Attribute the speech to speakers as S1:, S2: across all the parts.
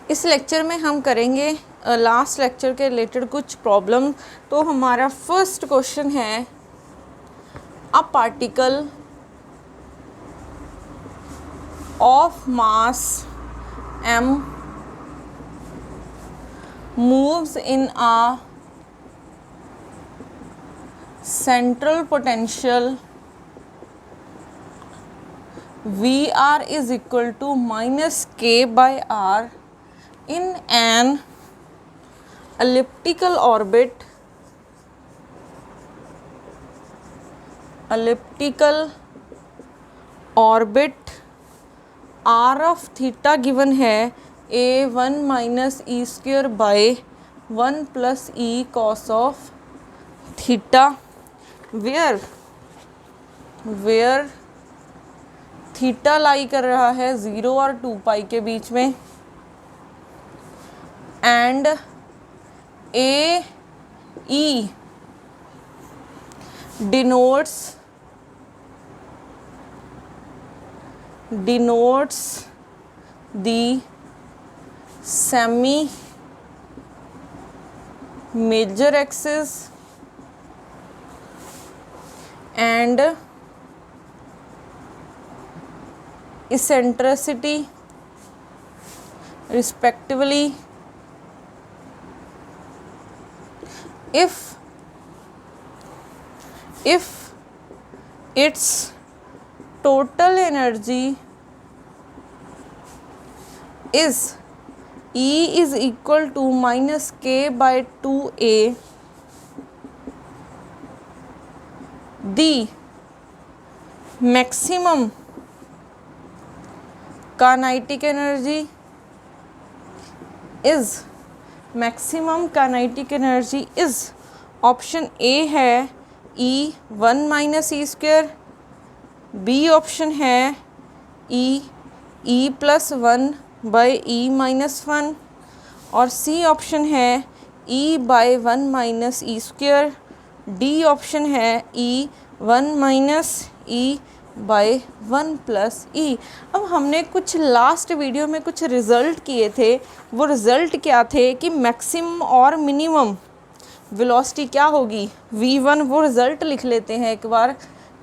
S1: इस लेक्चर में हम करेंगे लास्ट लेक्चर के रिलेटेड कुछ प्रॉब्लम। तो हमारा फर्स्ट क्वेश्चन है, a particle of mass m moves in a central potential VR is equal to minus k by r in an elliptical orbit r of theta given है a1 minus e square by 1 plus e cos of theta where theta lie कर रहा है 0 और 2 पाई के बीच में, and A E denotes the semi major axis and eccentricity respectively if its total energy is E is equal to minus k by 2a, the maximum kinetic energy is option A है E1 minus e square, B option है e plus 1 by e minus 1 और C option है e by 1 minus e square, D option है E1 minus e by 1 plus e. अब हमने कुछ last video में कुछ रिज़ल्ट किए थे, वो रिज़ल्ट क्या थे कि मैक्सिमम और मिनिमम वेलोसिटी क्या होगी v1, वो रिज़ल्ट लिख लेते हैं एक बार।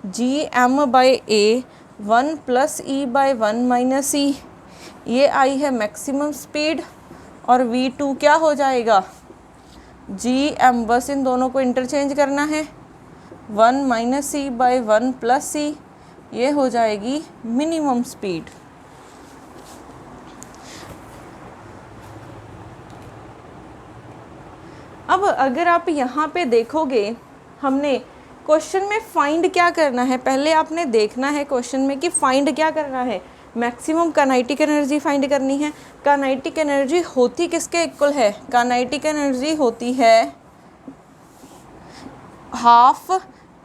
S1: G M by A 1 plus e by 1 minus e, ये आई है मैक्सिमम स्पीड, और v2 क्या हो जाएगा जी एम, बस इन दोनों को इंटरचेंज करना है, 1 माइनस ई बाई 1 प्लस ई, ये हो जाएगी मिनिमम स्पीड। अब अगर आप यहाँ पे देखोगे, हमने क्वेश्चन में फाइंड क्या करना है, पहले आपने देखना है क्वेश्चन में कि फाइंड क्या करना है, मैक्सिमम काइनेटिक एनर्जी फाइंड करनी है। काइनेटिक एनर्जी होती किसके इक्वल है, काइनेटिक एनर्जी होती है हाफ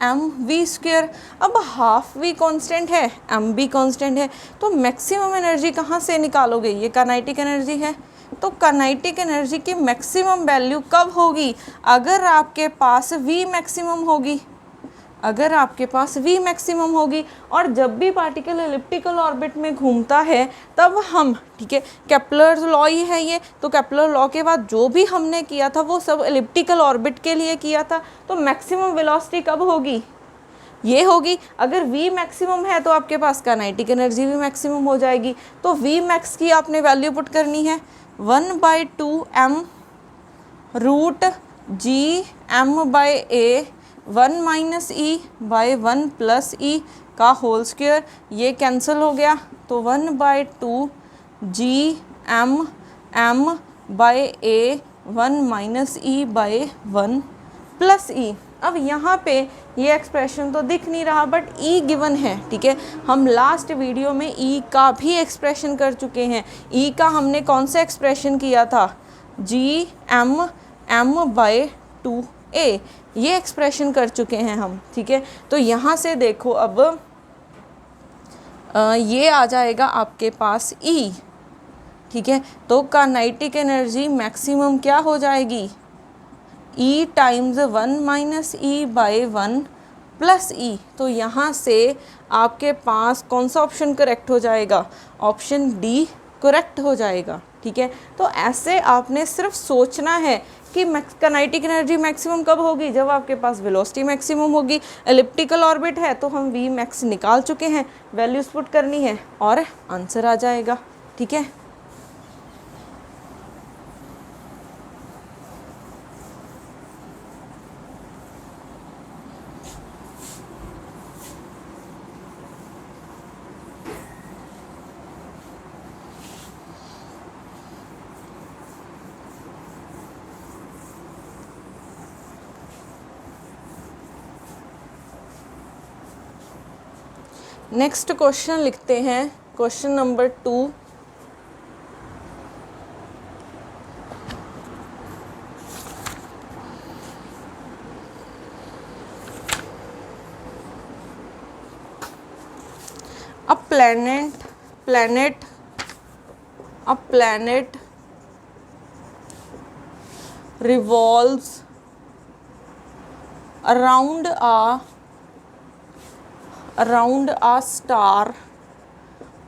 S1: एम वी स्क्वेयर। अब हाफ वी कांस्टेंट है, एम भी कांस्टेंट है, तो मैक्सिमम एनर्जी कहाँ से निकालोगे, ये काइनेटिक एनर्जी है। तो काइनेटिक एनर्जी की मैक्सिमम वैल्यू कब होगी, अगर आपके पास v मैक्सिमम होगी, अगर आपके पास v मैक्सिमम होगी। और जब भी पार्टिकल एलिप्टिकल ऑर्बिट में घूमता है तब हम, ठीक है, केपलर लॉ ही है ये, तो केपलर लॉ के बाद जो भी हमने किया था वो सब एलिप्टिकल ऑर्बिट के लिए किया था। तो मैक्सिमम वेलोसिटी कब होगी, ये होगी। अगर v मैक्सिमम है तो आपके पास काइनेटिक एनर्जी भी मैक्सिमम हो जाएगी। तो v मैक्स की आपने वैल्यू पुट करनी है 1/2m root G M by A 1 minus e by 1 plus e का होल स्क्वायर, ये कैंसिल हो गया, तो 1/2 G M by A 1 minus e by 1 plus e. अब यहाँ पे ये एक्सप्रेशन तो दिख नहीं रहा बट ई गिवन है, ठीक है। हम लास्ट वीडियो में ई का भी एक्सप्रेशन कर चुके हैं। ई का हमने कौन सा एक्सप्रेशन किया था, जी एम बाई 2a, ये एक्सप्रेशन कर चुके हैं हम, ठीक है। तो यहाँ से देखो अब ये आ जाएगा आपके पास ई, ठीक है। तो काइनेटिक एनर्जी मैक्सिमम क्या हो जाएगी, e times 1 minus e by 1 plus e. तो यहाँ से आपके पास कौन सा ऑप्शन करेक्ट हो जाएगा, ऑप्शन डी करेक्ट हो जाएगा, ठीक है। तो ऐसे आपने सिर्फ सोचना है कि काइनेटिक एनर्जी मैक्सिमम कब होगी, जब आपके पास वेलोसिटी मैक्सिमम होगी। एलिप्टिकल ऑर्बिट है तो हम वी मैक्स निकाल चुके हैं, वैल्यूज पुट करनी है और आंसर आ जाएगा, ठीक है। नेक्स्ट क्वेश्चन लिखते हैं, question number 2। A planet revolves around a star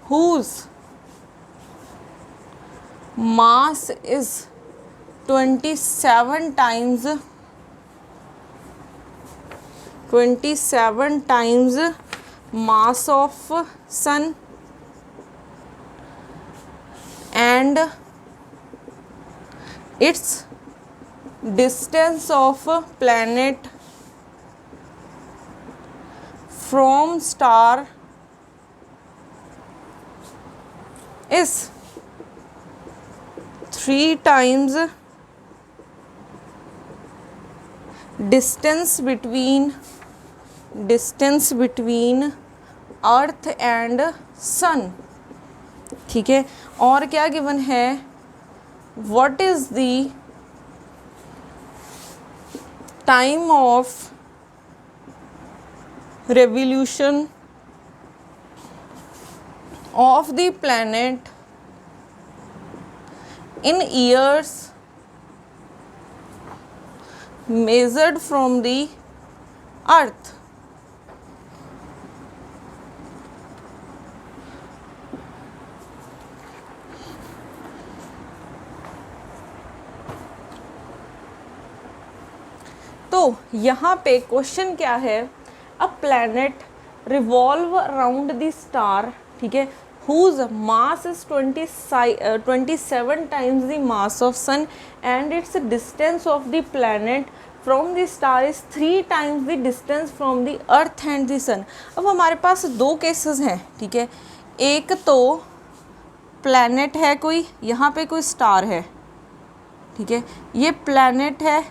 S1: whose mass is 27 times mass of sun and its distance of planet from star is 3 times distance between earth and sun, ठीक है। और क्या given है, what is the time of revolution of the planet in years measured from the earth। तो यहाँ पे question क्या है, a planet revolve around the star, ठीक है, whose mass is 27 times the mass of sun and its distance of the planet from the star is 3 times the distance from the earth and the sun। अब हमारे पास दो cases हैं, ठीक है। एक तो प्लैनेट है कोई, यहाँ पे कोई स्टार है, ठीक है, ये प्लैनेट है,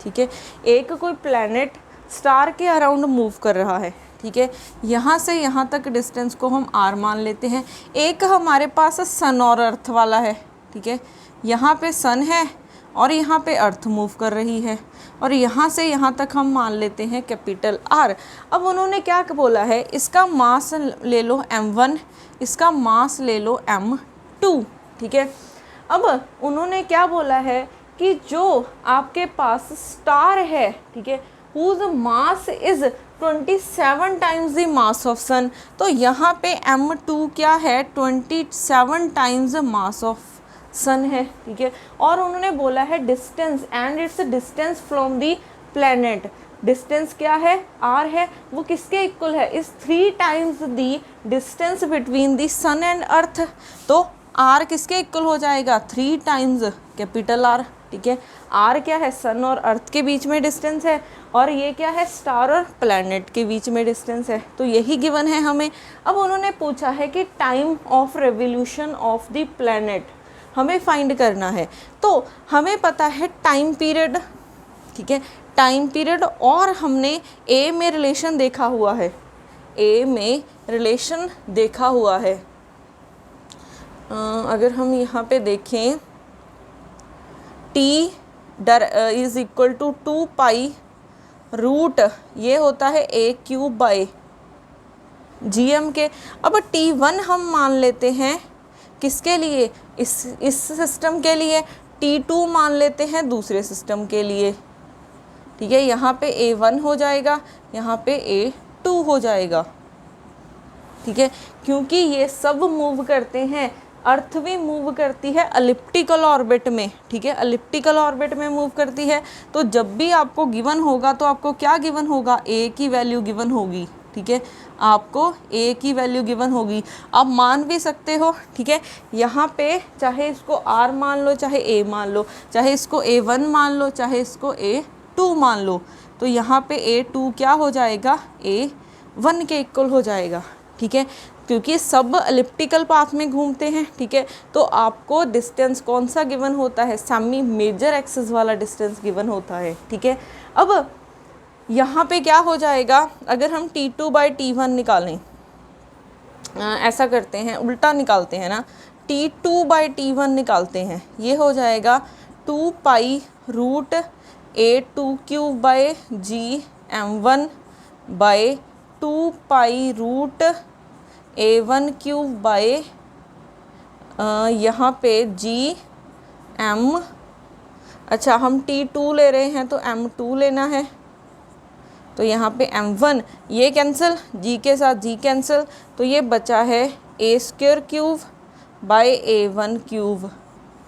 S1: ठीक है। एक कोई प्लैनेट स्टार के अराउंड मूव कर रहा है, ठीक है। यहाँ से यहाँ तक डिस्टेंस को हम r मान लेते हैं। एक हमारे पास सन और अर्थ वाला है, ठीक है। यहाँ पे सन है और यहाँ पे अर्थ मूव कर रही है और यहाँ से यहाँ तक हम मान लेते हैं कैपिटल R। अब उन्होंने क्या बोला है, इसका मास ले लो m1, इसका मास ले लो m2, ठीक है। अब उन्होंने क्या बोला है कि जो आपके पास स्टार है, ठीक है, whose mass is 27 times the mass of sun, तो यहाँ पे m2 क्या है, 27 times mass of sun है, ठीक है। और उन्होंने बोला है distance and it's distance from the planet, distance क्या है, r है, वो किसके इक्वल है, इस 3 times the distance between the sun and earth. तो r किसके इक्वल हो जाएगा, 3 टाइम्स कैपिटल R, ठीक है। r क्या है, सन और अर्थ के बीच में डिस्टेंस है और ये क्या है, स्टार और प्लैनेट के बीच में डिस्टेंस है। तो यही गिवन है हमें। अब उन्होंने पूछा है कि time of revolution of the planet हमें फाइंड करना है। तो हमें पता है टाइम पीरियड, ठीक है, टाइम पीरियड, और हमने ए में रिलेशन देखा हुआ है, ए में रिलेशन देखा हुआ है। अगर हम यहाँ पे देखें, t is equal to 2 pi root, ये होता है a³/gm के। अब t1 हम मान लेते हैं किसके लिए, इस सिस्टम के लिए, t2 मान लेते हैं दूसरे सिस्टम के लिए, ठीक है। यहाँ पे a1 हो जाएगा, यहाँ पे a2 हो जाएगा, ठीक है, क्योंकि ये सब मूव करते हैं, अर्थ भी मूव करती है एलिप्टिकल ऑर्बिट में, ठीक है, एलिप्टिकल ऑर्बिट में मूव करती है। तो जब भी आपको गिवन होगा तो आपको क्या गिवन होगा, ए की वैल्यू गिवन होगी, ठीक है, आपको ए की वैल्यू गिवन होगी। आप मान भी सकते हो, ठीक है, यहाँ पे चाहे इसको आर मान लो, चाहे ए मान लो, चाहे इसको A1 मान लो, चाहे इसको A2 मान लो, तो यहाँ पे A2 क्या हो जाएगा, A1 के इक्वल हो जाएगा, ठीक है, क्योंकि सब एलिप्टिकल पाथ में घूमते हैं, ठीक है। तो आपको डिस्टेंस कौन सा गिवन होता है, सेमी मेजर एक्सिस वाला डिस्टेंस गिवन होता है, ठीक है। अब यहाँ पे क्या हो जाएगा, अगर हम T2/T1 निकालें, ऐसा करते हैं, उल्टा निकालते हैं ना, T2/T1 निकालते हैं, ये हो जाएगा 2 pi root A2³/GM1/2 pi root A1³ यहाँ पे GM, अच्छा हम T2 ले रहे हैं तो M2 लेना है, तो यहाँ पे M1, ये कैंसिल, G के साथ G कैंसिल, तो ये बचा है A²³/A1³,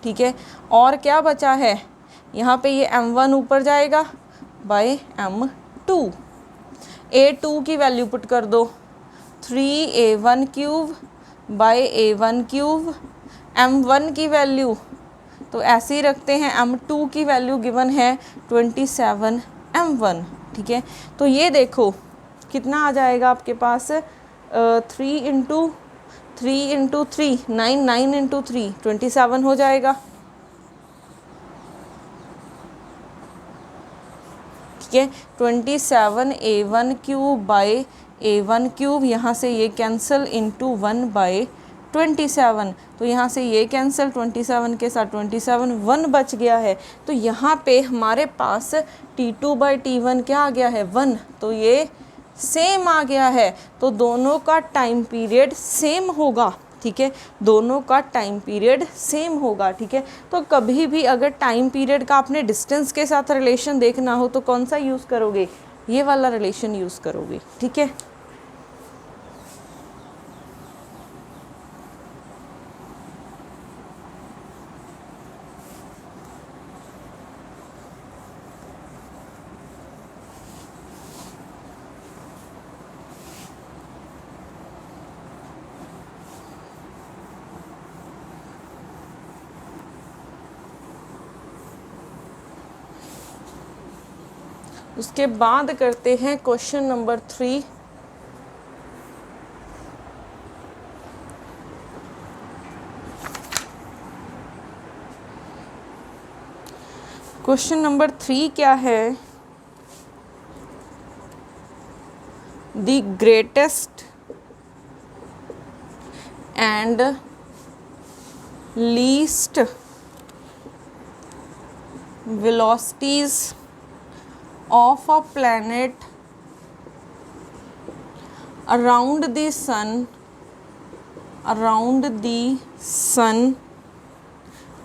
S1: ठीक है। और क्या बचा है, यहाँ पे ये M1 ऊपर जाएगा बाय M2, A2 की वैल्यू पुट कर दो, 3A1³/A1³, M1 की वैल्यू तो ऐसे ही रखते हैं, M2 की वैल्यू गिवन है 27 M1, ठीक है। तो ये देखो कितना आ जाएगा आपके पास, 3 × 3 × 3 9, 9 × 3 27 हो जाएगा, ठीक है। 27 A1³/A1³, यहाँ से ये कैंसिल इंटू 1/27, तो यहाँ से ये कैंसिल, 27 के साथ 27, 1 बच गया है। तो यहाँ पे हमारे पास T2/T1 क्या आ गया है, 1, तो ये सेम आ गया है, तो दोनों का टाइम पीरियड सेम होगा, ठीक है, दोनों का टाइम पीरियड सेम होगा, ठीक है। तो कभी भी अगर टाइम पीरियड का आपने डिस्टेंस के साथ रिलेशन देखना हो तो कौन सा यूज़ करोगे, ये वाला रिलेशन यूज़ करोगे, ठीक है। उसके बाद करते हैं क्वेश्चन नंबर 3। क्वेश्चन नंबर 3 क्या है, the greatest and least velocities of a planet around the sun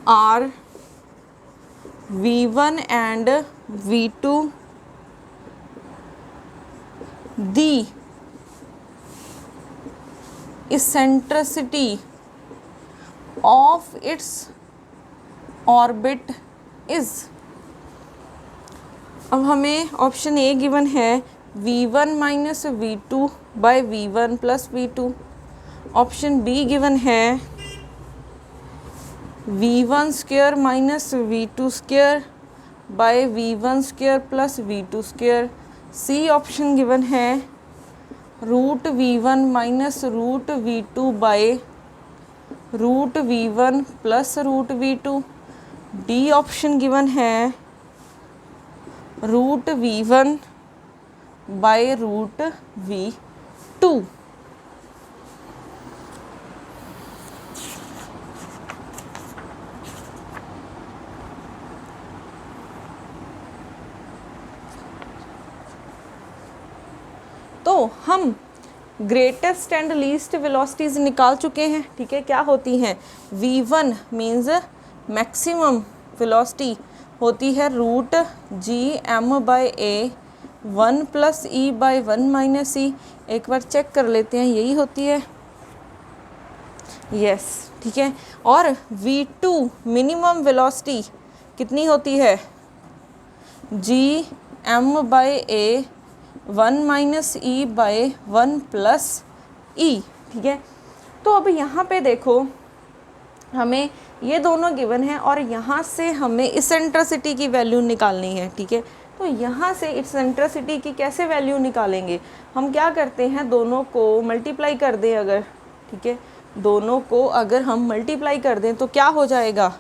S1: are V1 and V2. The eccentricity of its orbit is, अब हमें ऑप्शन ए गिवन है V1 minus V2/V1 plus V2, option B given है V1² minus V2² plus V2², C option given है √V1 minus √V2/√V1 plus √V2, D option given है √V1/√V2। तो हम greatest and least velocities निकाल चुके हैं, ठीक है, क्या होती हैं, V1 मीन्स मैक्सिमम वेलोसिटी होती है √GM/A 1 plus e by 1 minus e. एक बार चेक कर लेते हैं, यही होती है, यस, ठीक है। और v2 मिनिमम वेलोसिटी कितनी होती है, G M by A 1 minus e by 1 plus e, ठीक है। तो अब यहाँ पे देखो, हमें ये दोनों गिवन है और यहाँ से हमें इसेंट्रिसिटी की वैल्यू निकालनी है, ठीक है। तो यहाँ से इसेंट्रिसिटी की कैसे वैल्यू निकालेंगे, हम क्या करते हैं, दोनों को मल्टीप्लाई कर दें अगर, ठीक है, दोनों को अगर हम मल्टीप्लाई कर दें तो क्या हो जाएगा,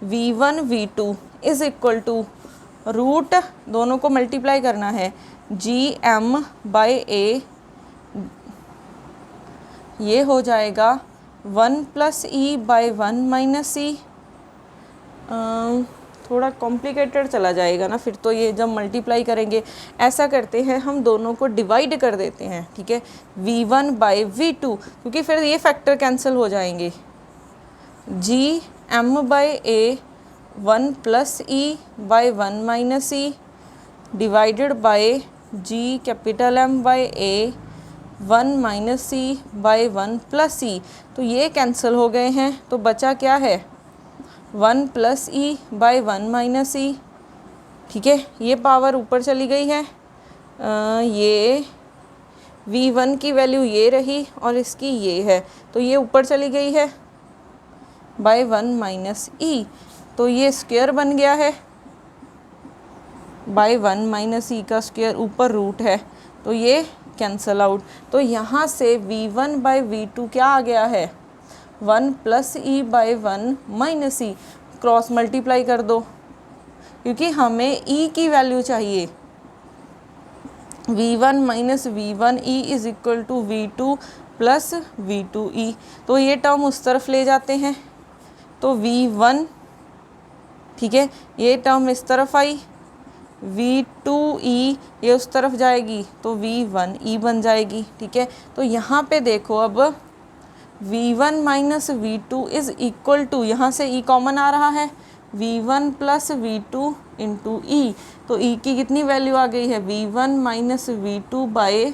S1: v1 v2 is equal to root, दोनों को मल्टीप्लाई करना है, जी एम बाई ए, ये हो जाएगा 1 प्लस ई बाई 1 माइनस ई। थोड़ा कॉम्प्लिकेटेड चला जाएगा ना फिर तो ये जब मल्टीप्लाई करेंगे। ऐसा करते हैं, हम दोनों को डिवाइड कर देते हैं, ठीक है, v1 बाई v2, क्योंकि फिर ये फैक्टर कैंसिल हो जाएंगे। G M by A 1 plus e by 1 minus e divided by G capital M by A 1 minus e by 1 plus e. तो ये कैंसिल हो गए हैं, तो बचा क्या है, 1 प्लस ई बाई 1 माइनस ई, ठीक है। ये पावर ऊपर चली गई है, ये v1 की वैल्यू ये रही और इसकी ये है, तो ये ऊपर चली गई है बाई 1 माइनस ई, तो ये स्क्वायर बन गया है, बाई 1 माइनस ई का स्क्वायर, ऊपर रूट है, तो ये कैंसल आउट। तो यहाँ से v1 बाई v2 क्या आ गया है, 1 plus e by 1 minus e, cross multiply कर दो क्योंकि हमें ई की वैल्यू चाहिए, v1 minus v1 e is equal to v2 plus v2 e. तो ये टर्म उस तरफ ले जाते हैं, तो v1, ठीक है, ये टर्म इस तरफ आई, v2e ये उस तरफ जाएगी तो v1e बन जाएगी, ठीक है। तो यहाँ पे देखो, अब v1 minus v2 is equal to, यहाँ से e कॉमन आ रहा है, v1 प्लस v2 इंटू ई, तो e की कितनी वैल्यू आ गई है, v1 minus v2 by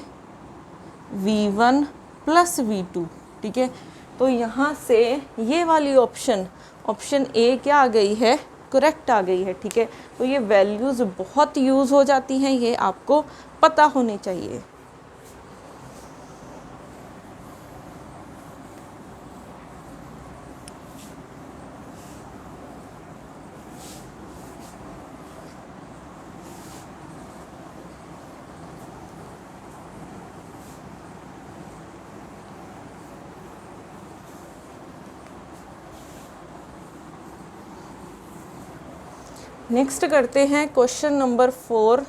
S1: v1 plus v2, ठीक है। तो यहाँ से ये वाली ऑप्शन ए क्या आ गई है, करेक्ट आ गई है, ठीक है। तो ये वैल्यूज़ बहुत यूज़ हो जाती हैं, ये आपको पता होनी चाहिए। नेक्स्ट करते हैं क्वेश्चन नंबर 4।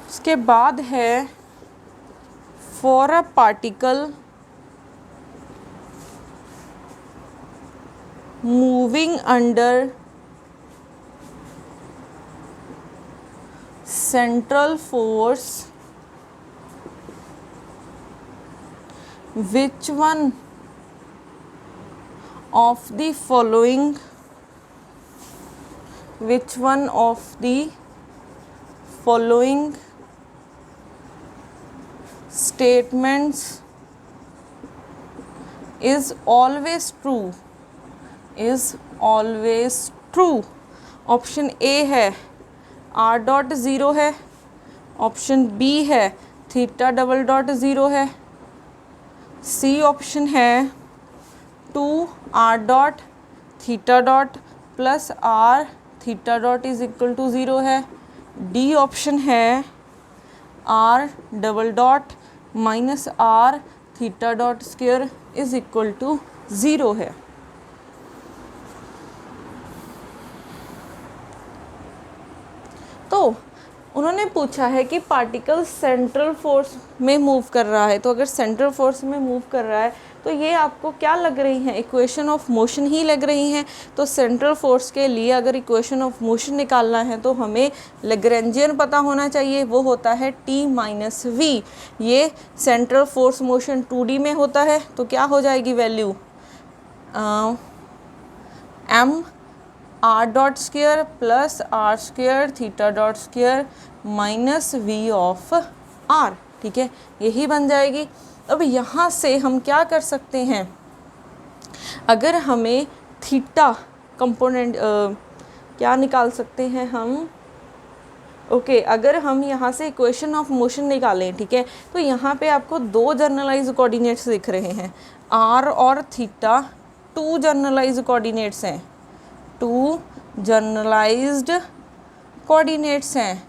S1: उसके बाद है for a particle moving under central force, which one of the following statements is always true। Option A है r डॉट ज़ीरो है, ऑप्शन बी है थीटा डबल डॉट ज़ीरो है, सी ऑप्शन है 2r dot theta dot plus r theta dot is equal to zero है, D option है r double dot minus r theta dot square is equal to zero है। तो उन्होंने पूछा है कि पार्टिकल सेंट्रल फोर्स में मूव कर रहा है, तो अगर सेंट्रल फोर्स में मूव कर रहा है तो ये आपको क्या लग रही हैं, इक्वेशन ऑफ मोशन ही लग रही हैं। तो सेंट्रल फोर्स के लिए अगर इक्वेशन ऑफ मोशन निकालना है तो हमें लैग्रैन्जियन पता होना चाहिए, वो होता है T माइनस वी। ये सेंट्रल फोर्स मोशन 2D में होता है, तो क्या हो जाएगी value m r dot square plus r square theta dot square minus V of r, ठीक है, यही बन जाएगी। अब यहाँ से हम क्या कर सकते हैं, अगर हमें थीटा कंपोनेंट क्या निकाल सकते हैं हम, ओके अगर हम यहाँ से इक्वेशन ऑफ मोशन निकालें, ठीक है, तो यहाँ पे आपको दो जर्नलाइज कोऑर्डिनेट्स दिख रहे हैं, r और थीटा, टू जर्नलाइज कोऑर्डिनेट्स हैं, टू जर्नलाइज्ड कोऑर्डिनेट्स हैं।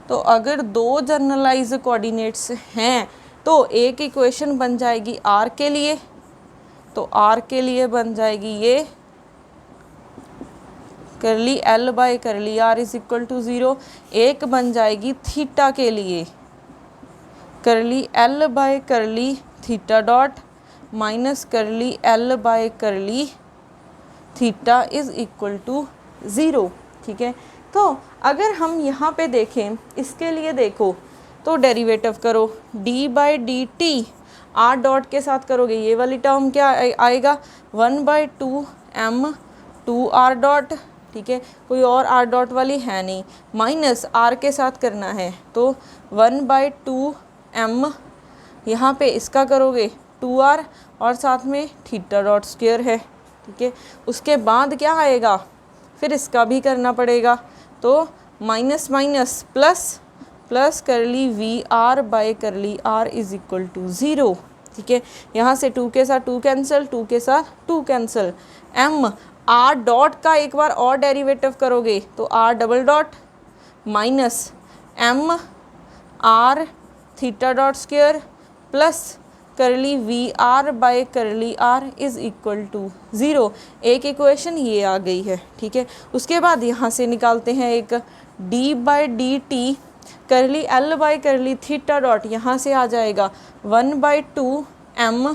S1: तो अगर दो जर्नलाइज्ड कोऑर्डिनेट्स हैं तो एक इक्वेशन बन जाएगी r के लिए, तो r के लिए बन जाएगी ये curly l by curly r is equal to 0। एक बन जाएगी थीटा के लिए, curly l by curly theta dot minus curly l by curly theta is equal to 0, ठीक है। तो अगर हम यहाँ पे देखें, इसके लिए देखो तो डेरिवेटिव करो, d by D T r dot के साथ करोगे, ये वाली टर्म क्या आएगा 1/2m 2r डॉट, ठीक है, कोई और r डॉट वाली है नहीं, माइनस r के साथ करना है तो 1/2m, यहाँ पे इसका करोगे 2r और साथ में थीटा डॉट स्क्वायर है, ठीक है। उसके बाद क्या आएगा, फिर इसका भी करना पड़ेगा, तो minus minus plus plus curly V R by curly R is equal to 0, ठीक है। यहाँ से 2 के साथ 2 कैंसिल, 2 के साथ 2 कैंसिल, m r डॉट का एक बार और डेरिवेटिव करोगे तो r double dot minus m r theta dot square plus curly V R by curly R is equal to 0। एक इक्वेशन ये आ गई है, ठीक है। उसके बाद यहाँ से निकालते हैं एक d by D T curly l by curly theta dot, यहाँ से आ जाएगा 1/2m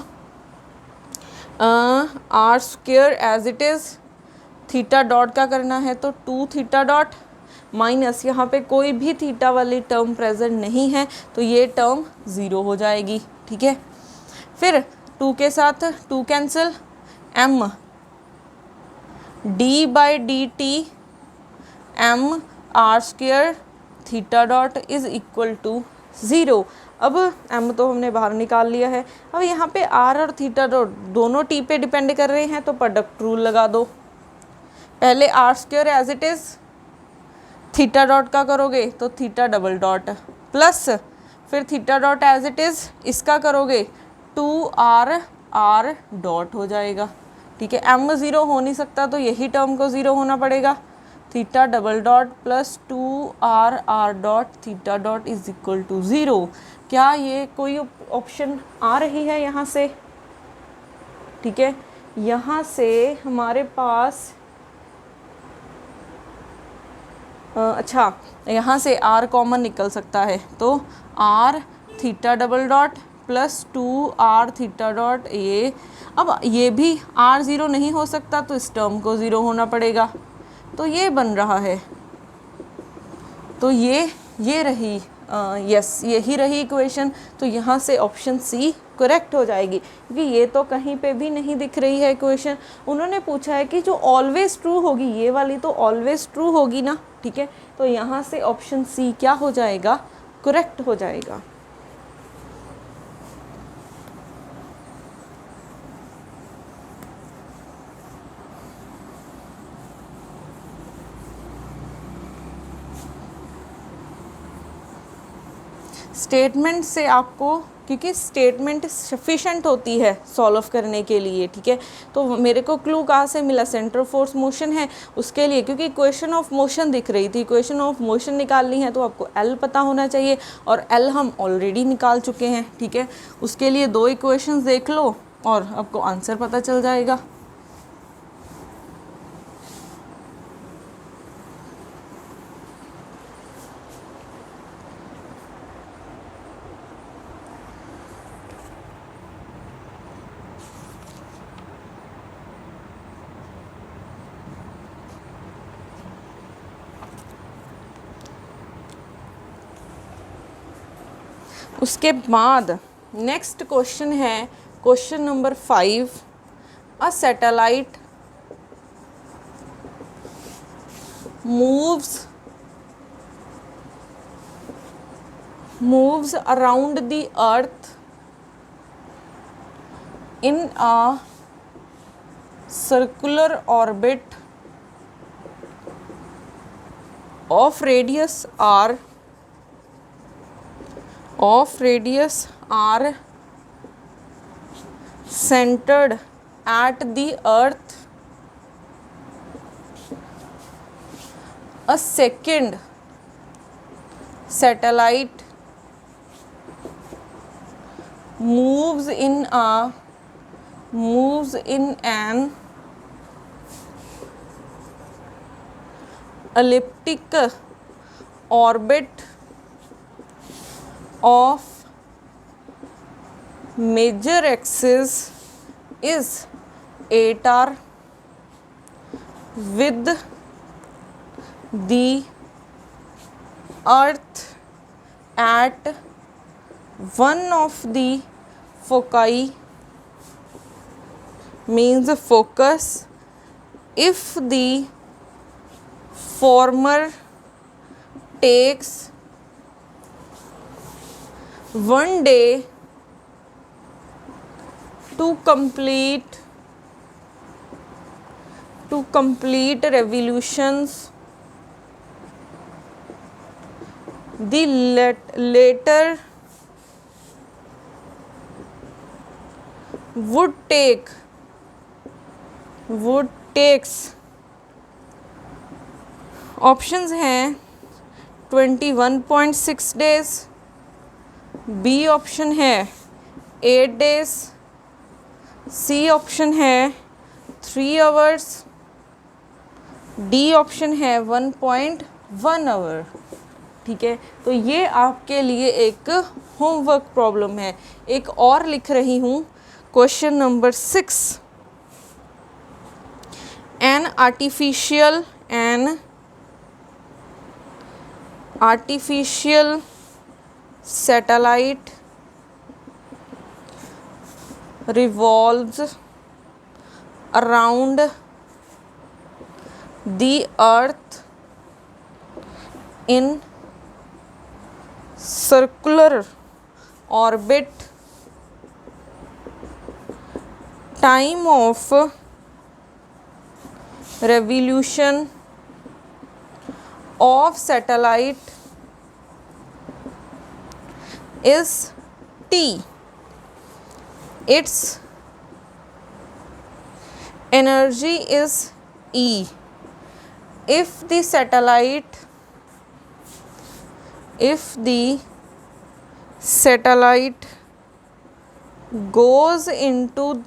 S1: r square as it is, theta dot का करना है तो 2 थीटा डॉट माइनस, यहाँ पे कोई भी थीटा वाली टर्म प्रेजेंट नहीं है तो ये टर्म 0 हो जाएगी, ठीक है। फिर 2 के साथ 2 cancel, m d by D T m r square theta dot is equal to 0। अब m तो हमने बाहर निकाल लिया है। अब यहाँ पे r और थीटा डॉट दोनों t पे डिपेंड कर रहे हैं तो प्रोडक्ट रूल लगा दो। पहले r square as it is, theta dot का करोगे तो थीटा डबल डॉट प्लस फिर theta dot as it is, इसका करोगे 2r r डॉट हो जाएगा, ठीक है। m 0 हो नहीं सकता तो यही टर्म को 0 होना पड़ेगा, theta double dot plus 2r r dot theta dot is equal to 0। क्या ये कोई ऑप्शन आ रही है यहाँ से, ठीक है। यहाँ से हमारे पास अच्छा यहाँ से r कॉमन निकल सकता है तो r theta double dot plus 2r theta dot, ये अब ये भी r 0 नहीं हो सकता तो इस टर्म को 0 होना पड़ेगा, तो ये बन रहा है। तो ये रही यस यही रही इक्वेशन। तो यहाँ से ऑप्शन सी करेक्ट हो जाएगी क्योंकि ये तो कहीं पे भी नहीं दिख रही है इक्वेशन। उन्होंने पूछा है कि जो ऑलवेज ट्रू होगी, ये वाली तो ऑलवेज ट्रू होगी ना, ठीक है। तो यहाँ से ऑप्शन सी क्या हो जाएगा, करेक्ट हो जाएगा। स्टेटमेंट से आपको, क्योंकि स्टेटमेंट सफिशेंट होती है सॉल्व करने के लिए, ठीक है। तो मेरे को क्लू कहाँ से मिला, सेंटर फोर्स मोशन है उसके लिए, क्योंकि इक्वेशन ऑफ मोशन दिख रही थी। इक्वेशन ऑफ मोशन निकालनी है तो आपको एल पता होना चाहिए और एल हम ऑलरेडी निकाल चुके हैं, ठीक है। उसके लिए दो इक्वेशंस देख लो और आपको आंसर पता चल जाएगा। उसके बाद नेक्स्ट क्वेश्चन है question number 5, a satellite moves around the earth in a circular orbit of radius r centered at the earth. A second satellite moves in an elliptic orbit of major axis is 8r with the earth at one of the foci, means focus. If the former takes 1 day to complete revolutions, the later would takes options हैं 21.6 days, B option है 8 days, सी option है 3 hours, D option है 1.1 hour। ठीक है, तो ये आपके लिए एक होमवर्क प्रॉब्लम है। एक और लिख रही हूँ, question number 6, an artificial satellite revolves around the earth in circular orbit. Time of revolution of satellite is t. Its energy is E. If the satellite goes into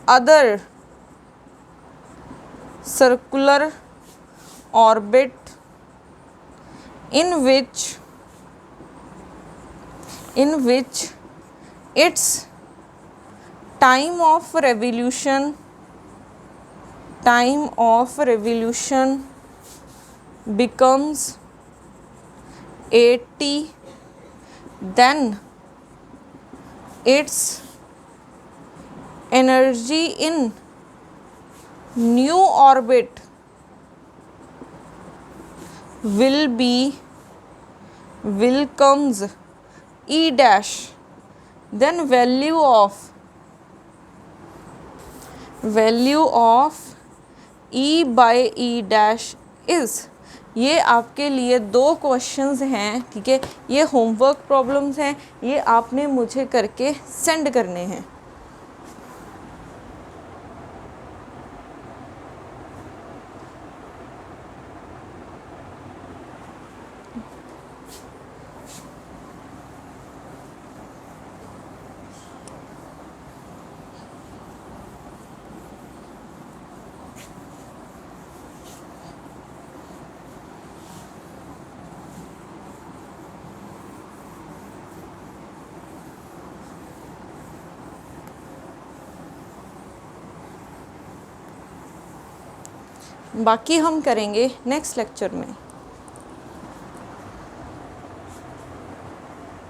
S1: other circular orbit in which its time of revolution becomes 80, then its energy in new orbit will comes E dash, then value of E by E dash is। ये आपके लिए 2 questions हैं। ठीक है, ये homework problems हैं, ये आपने मुझे करके सेंड करने हैं। बाकी हम करेंगे नेक्स्ट लेक्चर में।